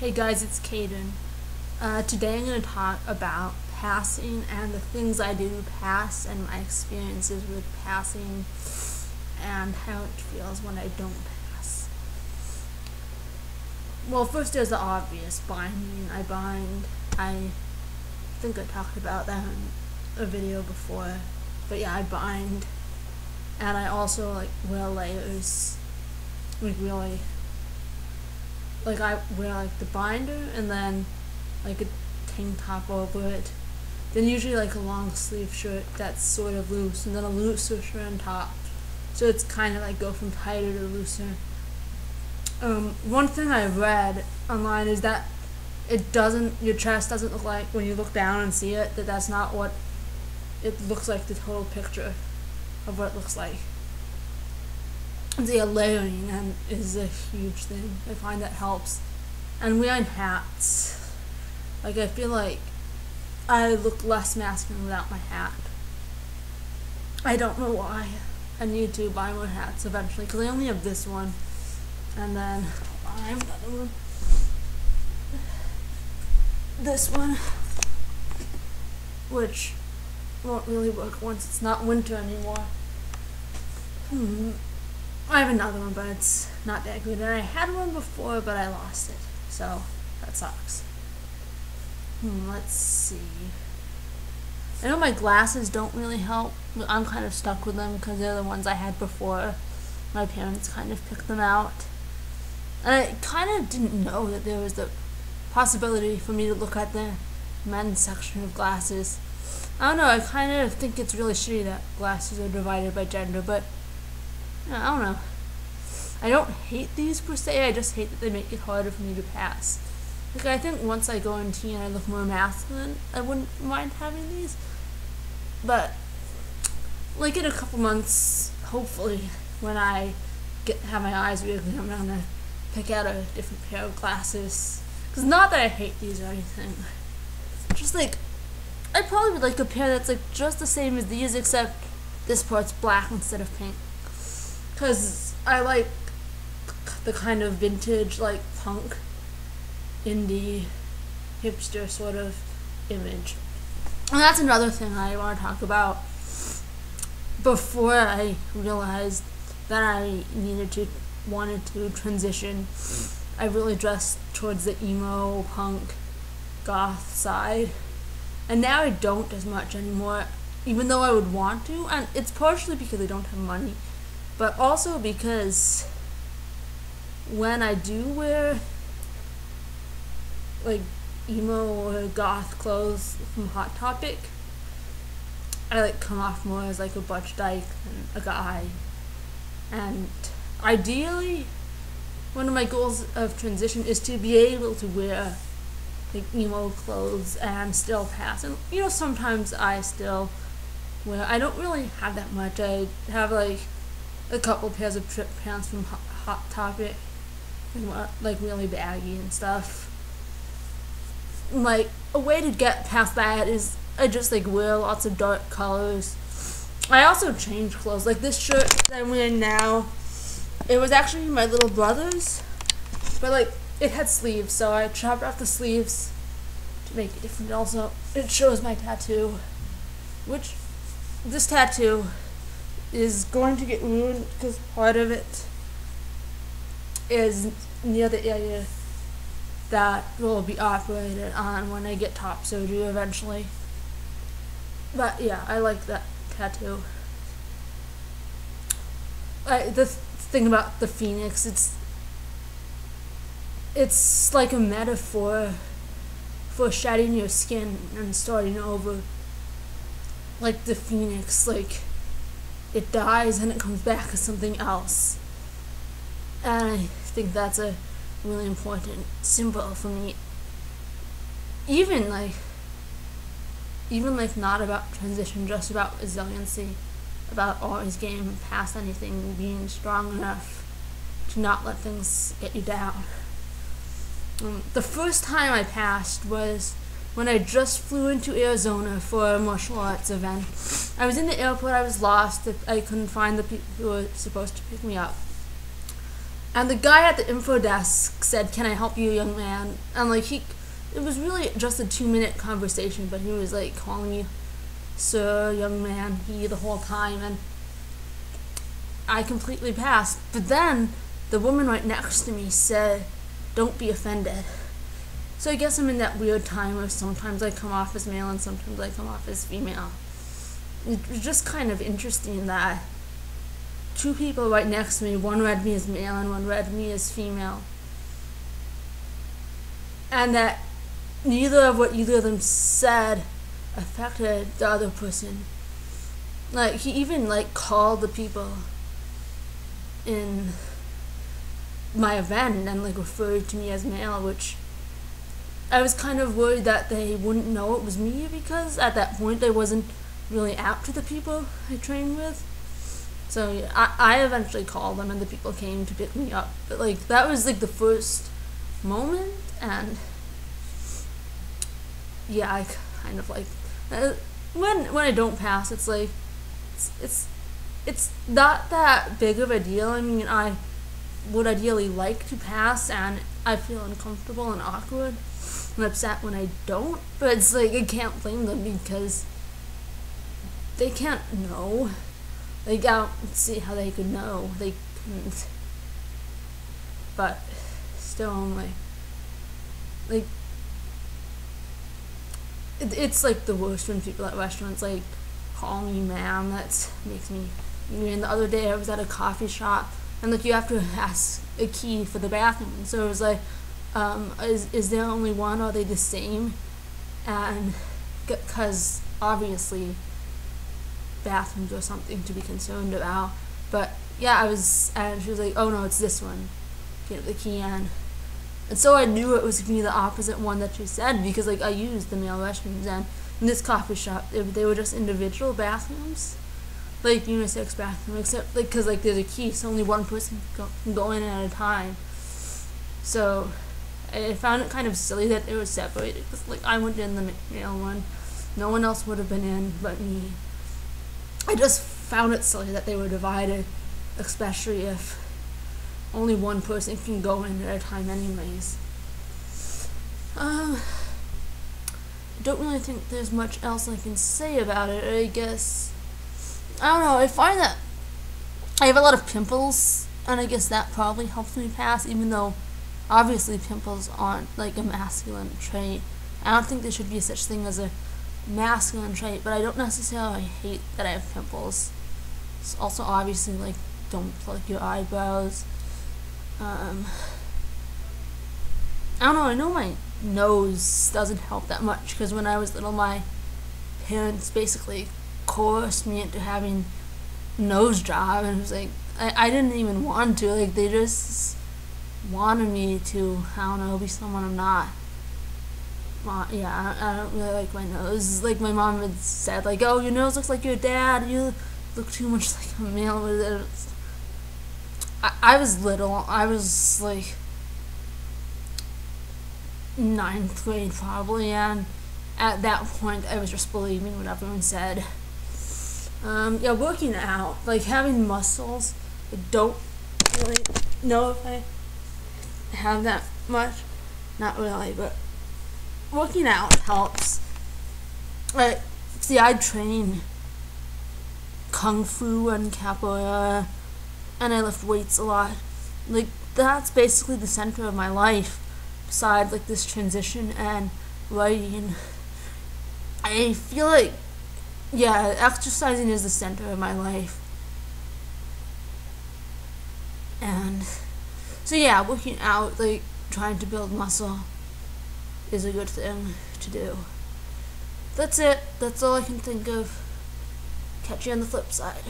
Hey guys, it's Kaden. Today I'm going to talk about passing and the things I do to pass and my experiences with passing and how it feels when I don't pass. Well, first there's the obvious binding. I bind. I think I talked about that in a video before. But yeah, I bind. And I also wear layers. Really. I wear the binder and then a tank top over it. Then usually a long sleeve shirt that's sort of loose, and then a looser shirt on top. So it's kind of go from tighter to looser. One thing I read online is that your chest doesn't look like, when you look down and see it, that's not what it looks like, the total picture of what it looks like. The layering is a huge thing. I find that helps. And wearing hats. I feel like I look less masculine without my hat. I don't know why. I need to buy more hats eventually, because I only have this one. And then buy another one. This one. Which won't really work once it's not winter anymore. I have another one, but it's not that good. And I had one before, but I lost it. So, that sucks. Let's see. I know my glasses don't really help. I'm kind of stuck with them because they're the ones I had before. My parents kind of picked them out. And I kind of didn't know that there was the possibility for me to look at the men's section of glasses. I don't know, I kind of think it's really shitty that glasses are divided by gender, but I don't know. I don't hate these per se, I just hate that they make it harder for me to pass. I think once I go in teen and I look more masculine, I wouldn't mind having these. But, in a couple months, hopefully, when I have my eyes reopened, I'm gonna pick out a different pair of glasses. Because not that I hate these or anything. Just I probably would like a pair that's just the same as these, except this part's black instead of pink. Because I like the kind of vintage, punk, indie, hipster sort of image. And that's another thing I want to talk about. Before I realized that I wanted to transition, I really dressed towards the emo, punk, goth side. And now I don't as much anymore, even though I would want to. And it's partially because I don't have money, but also because when I do wear emo or goth clothes from Hot Topic, I come off more as a butch dyke than a guy. And ideally, one of my goals of transition is to be able to wear emo clothes and still pass. And sometimes I still wear, I don't really have that much. I have a couple pairs of trip pants from Hot Topic, really baggy and stuff. A way to get past that is I just wear lots of dark colors. I also change clothes. This shirt that I'm wearing now, it was actually my little brother's, but it had sleeves, so I chopped off the sleeves to make it different. Also, it shows my tattoo, which this tattoo is going to get ruined because part of it is near the area that will be operated on when I get top surgery eventually. But yeah, I like that tattoo. The thing about the phoenix, it's like a metaphor for shedding your skin and starting over. The phoenix, it dies and it comes back as something else. And I think that's a really important symbol for me. Even not about transition, just about resiliency, about always getting past anything, being strong enough to not let things get you down. The first time I passed was when I just flew into Arizona for a martial arts event. I was in the airport, I was lost, I couldn't find the people who were supposed to pick me up. And the guy at the info desk said, "Can I help you, young man?" And like it was really just a 2-minute conversation, but he was like calling me sir, young man, he the whole time, and I completely passed. But then the woman right next to me said, "Don't be offended." So I guess I'm in that weird time where sometimes I come off as male and sometimes I come off as female. It was just kind of interesting that two people right next to me, one read me as male and one read me as female, and that neither of what either of them said affected the other person. Like, he even like called the people in my event and like referred to me as male, which I was kind of worried that they wouldn't know it was me, because at that point I wasn't really out to the people I trained with. So yeah, I eventually called them and the people came to pick me up. But like, that was like the first moment, and yeah, I kind of like when I don't pass, it's like it's not that big of a deal. I mean, I would ideally like to pass, and I feel uncomfortable and awkward and upset when I don't, but it's like I can't blame them because they can't know. Like, I don't see how they could know. They couldn't. But still, I'm like it's like the worst when people at restaurants like call me ma'am. That makes me angry. And the other day I was at a coffee shop, and like, you have to ask a key for the bathroom. So it was like, is there only one? Are they the same? And because obviously bathrooms are something to be concerned about. But yeah, and she was like, "Oh no, it's this one. Get the key in." And so I knew it was going to be the opposite one that she said, because like, I used the male restrooms, and in this coffee shop they were just individual bathrooms, like unisex bathroom, except like, because like there's a key, so only one person can go in at a time. So I found it kind of silly that they were separated, because like, I went in the male one, no one else would have been in but me. I just found it silly that they were divided, especially if only one person can go in at a time anyways. I don't really think there's much else I can say about it. I guess, I don't know, I find that I have a lot of pimples, and I guess that probably helps me pass, even though obviously pimples aren't like a masculine trait. I don't think there should be such thing as a masculine trait, but I don't necessarily hate that I have pimples. It's also obviously like, don't pluck your eyebrows. I don't know, I know my nose doesn't help that much, because when I was little, my parents basically coerced me into having a nose job, and it was like, I didn't even want to, like, they just wanted me to, I don't know, be someone I'm not. Yeah, I don't really like my nose. Like, my mom had said, like, "Oh, your nose looks like your dad, you look too much like a male with it." I was little, I was like 9th grade probably, and at that point I was just believing what everyone said. Yeah, working out, like having muscles, I don't really know if I have that much, not really, but working out helps. Like, see, I train kung fu and capoeira, and I lift weights a lot. Like, that's basically the center of my life, besides like this transition and writing. I feel like, yeah, exercising is the center of my life. And so yeah, working out, like trying to build muscle, is a good thing to do. That's it. That's all I can think of. Catch you on the flip side.